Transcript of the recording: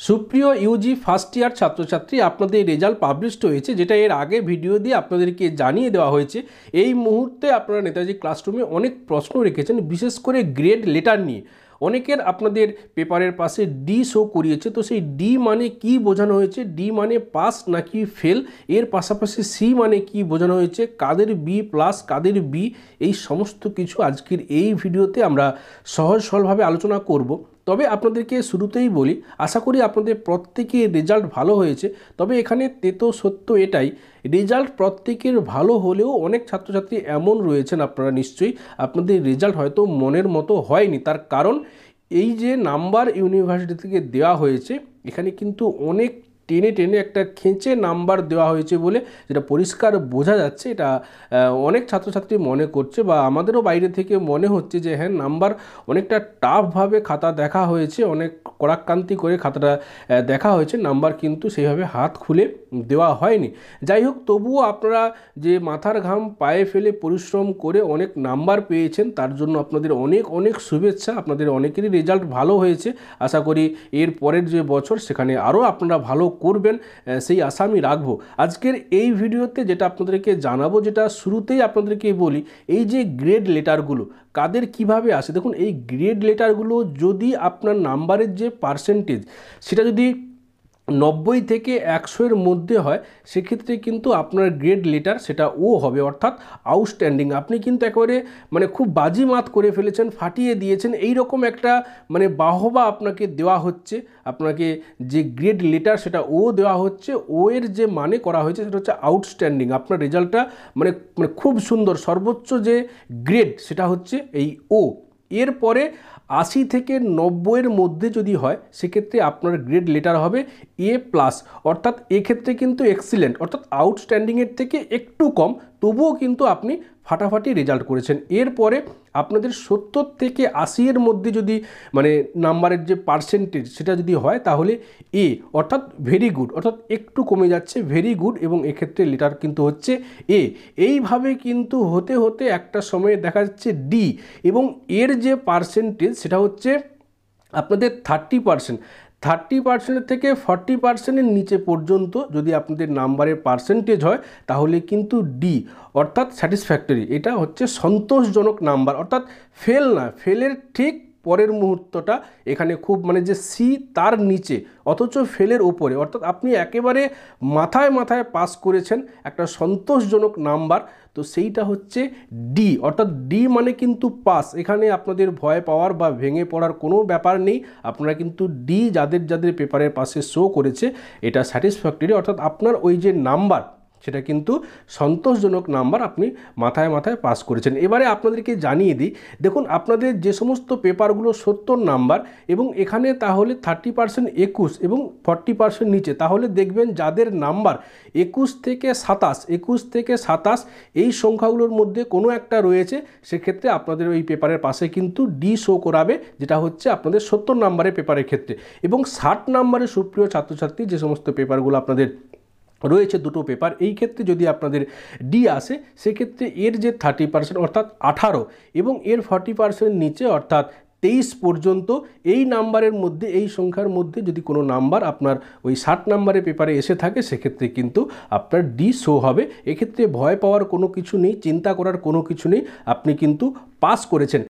সুপ্রিয় Yuji first year ছাত্রছাত্রী, আপনাদের রেজাল্ট পাবলিশড হয়েছে, যেটা এর আগে ভিডিও দিয়ে আপনাদেরকে জানিয়ে দেওয়া হয়েছে। এই মুহূর্তে আপনারা নেতাজি ক্লাসরুমে অনেক প্রশ্ন রেখেছেন, বিশেষ করে গ্রেড লেটার নিয়ে। অনেকের আপনাদের পেপারের পাশে ডি শো করিয়েছে, তো সেই ডি মানে কি বোঝানো হয়েছে, ডি মানে পাস নাকি ফেল, এর পাশাপাশি সি মানে কি বোঝানো হয়েছে, কাদের বি প্লাস কাদের বি, এই সমস্ত কিছু আজকের এই ভিডিওতে আমরা সহজ সরলভাবে আলোচনা করব। তবে আপনাদেরকে শুরুতেই বলি, আশা করি আপনাদের প্রত্যেকের রেজাল্ট ভালো হয়েছে। তবে এখানে তেতো সত্য এটাই, রেজাল্ট প্রত্যেকের ভালো হলেও অনেক ছাত্রছাত্রী এমন রয়েছেন, আপনারা নিশ্চয়ই আপনাদের রেজাল্ট হয়তো মনের মতো হয়নি। তার কারণ এই যে নাম্বার ইউনিভার্সিটি থেকে দেওয়া হয়েছে, এখানে কিন্তু অনেক টেনে টেনে একটা খেঁচে নাম্বার দেওয়া হয়েছে বলে যেটা পরিষ্কার বোঝা যাচ্ছে। এটা অনেক ছাত্রছাত্রী মনে করছে, বা আমাদেরও বাইরে থেকে মনে হচ্ছে যে হ্যাঁ, নাম্বার অনেকটা টাফভাবে খাতা দেখা হয়েছে, অনেক কড়াক্কান্তি করে খাতাটা দেখা হয়েছে, নাম্বার কিন্তু সেইভাবে হাত খুলে দেওয়া হয়নি। যাই হোক, তবুও আপনারা যে মাথার ঘাম পায়ে ফেলে পরিশ্রম করে অনেক নাম্বার পেয়েছেন, তার জন্য আপনাদের অনেক অনেক শুভেচ্ছা। আপনাদের অনেকেরই রেজাল্ট ভালো হয়েছে। আশা করি এর পরের যে বছর, সেখানে আরও আপনারা ভালো করবেন, সেই আশা আমি রাখবো। আজকের এই ভিডিওতে যেটা আপনাদেরকে জানাবো, যেটা শুরুতেই আপনাদেরকে বলি, এই যে গ্রেড লেটারগুলো কাদের কিভাবে আসে। দেখুন, এই গ্রেড লেটারগুলো যদি আপনার নাম্বারের যে পার্সেন্টেজ, সেটা যদি 90 থেকে 100-এর মধ্যে হয়, সেক্ষেত্রে কিন্তু আপনার গ্রেড লেটার সেটা ও হবে, অর্থাৎ আউটস্ট্যান্ডিং। আপনি কিন্তু একেবারে খুব বাজিমাত করে ফেলেছেন, ফাটিয়ে দিয়েছেন, এই রকম একটা বাহবা আপনাকে দেওয়া হচ্ছে। আপনাকে যে গ্রেড লেটার সেটা ও দেওয়া হচ্ছে, ও এর যে মানে করা হয়েছে সেটা হচ্ছে আউটস্ট্যান্ডিং। আপনার রেজাল্টটা খুব সুন্দর, সর্বোচ্চ যে গ্রেড সেটা হচ্ছে এই ও। এরপরে 80 থেকে 90-এর মধ্যে যদি হয়, সেক্ষেত্রে আপনার গ্রেড লেটার হবে এ প্লাস, অর্থাৎ এক্ষেত্রে কিন্তু এক্সিলেন্ট, অর্থাৎ আউটস্ট্যান্ডিংয়ের থেকে একটু কম, তবুও কিন্তু আপনি ফাটাফাটি রেজাল্ট করেছেন। এরপরে আপনাদের 70 থেকে 80-এর মধ্যে যদি নাম্বারের যে পার্সেন্টেজ সেটা যদি হয়, তাহলে এ, অর্থাৎ ভেরি গুড, অর্থাৎ একটু কমে যাচ্ছে ভেরি গুড, এবং এক্ষেত্রে লেটার কিন্তু হচ্ছে এ। এইভাবে কিন্তু হতে হতে একটা সময়ে দেখা যাচ্ছে ডি, এবং এর যে পার্সেন্টেজ সেটা হচ্ছে আপনাদের 30%। 30%-এর থেকে 40%-এর নিচে পর্যন্ত যদি আপনাদের নাম্বারের পার্সেন্টেজ হয়, তাহলে কিন্তু ডি, অর্থাৎ স্যাটিসফ্যাক্টরি, এটা হচ্ছে সন্তোষজনক নাম্বার, অর্থাৎ ফেল না, ফেলের ঠিক পরের মুহূর্তটা এখানে খুব যে সি তার নিচে, অথচ ফেলের ওপরে, অর্থাৎ আপনি একেবারে মাথায় মাথায় পাস করেছেন, একটা সন্তোষজনক নাম্বার, তো সেইটা হচ্ছে ডি, অর্থাৎ ডি মানে কিন্তু পাস। এখানে আপনাদের ভয় পাওয়ার বা ভেঙে পড়ার কোনো ব্যাপার নেই। আপনারা কিন্তু ডি যাদের যাদের পেপারের পাশে শো করেছে, এটা স্যাটিসফ্যাক্টরি, অর্থাৎ আপনার ওই যে নাম্বার সেটা কিন্তু সন্তোষজনক নাম্বার, আপনি মাথায় মাথায় পাস করেছেন। এবারে আপনাদেরকে জানিয়ে দিই, দেখুন আপনাদের যে সমস্ত পেপারগুলো 70 নাম্বার এবং এখানে তাহলে 30% 21 এবং 40% নিচে, তাহলে দেখবেন যাদের নাম্বার 21 থেকে 27 এই সংখ্যাগুলোর মধ্যে কোনো একটা রয়েছে, সেক্ষেত্রে আপনাদের ওই পেপারের পাশে কিন্তু ডি শো করাবে, যেটা হচ্ছে আপনাদের 70 নাম্বারের পেপারের ক্ষেত্রে। এবং 60 নাম্বারের সুপ্রিয় ছাত্রছাত্রী যে সমস্ত পেপারগুলো আপনাদের রয়েছে, দুটো পেপার, এই ক্ষেত্রে যদি আপনাদের ডি আসে, সেক্ষেত্রে এর যে 30% অর্থাৎ 18 এবং এর 40% নিচে অর্থাৎ 23 পর্যন্ত, এই নাম্বারের মধ্যে, এই সংখ্যার মধ্যে যদি কোনো নাম্বার আপনার ওই 60 নাম্বারের পেপারে এসে থাকে, সেক্ষেত্রে কিন্তু আপনার ডি শো হবে। এক্ষেত্রে ভয় পাওয়ার কোনো কিছু নেই, চিন্তা করার কোনো কিছু নেই, আপনি কিন্তু পাস করেছেন।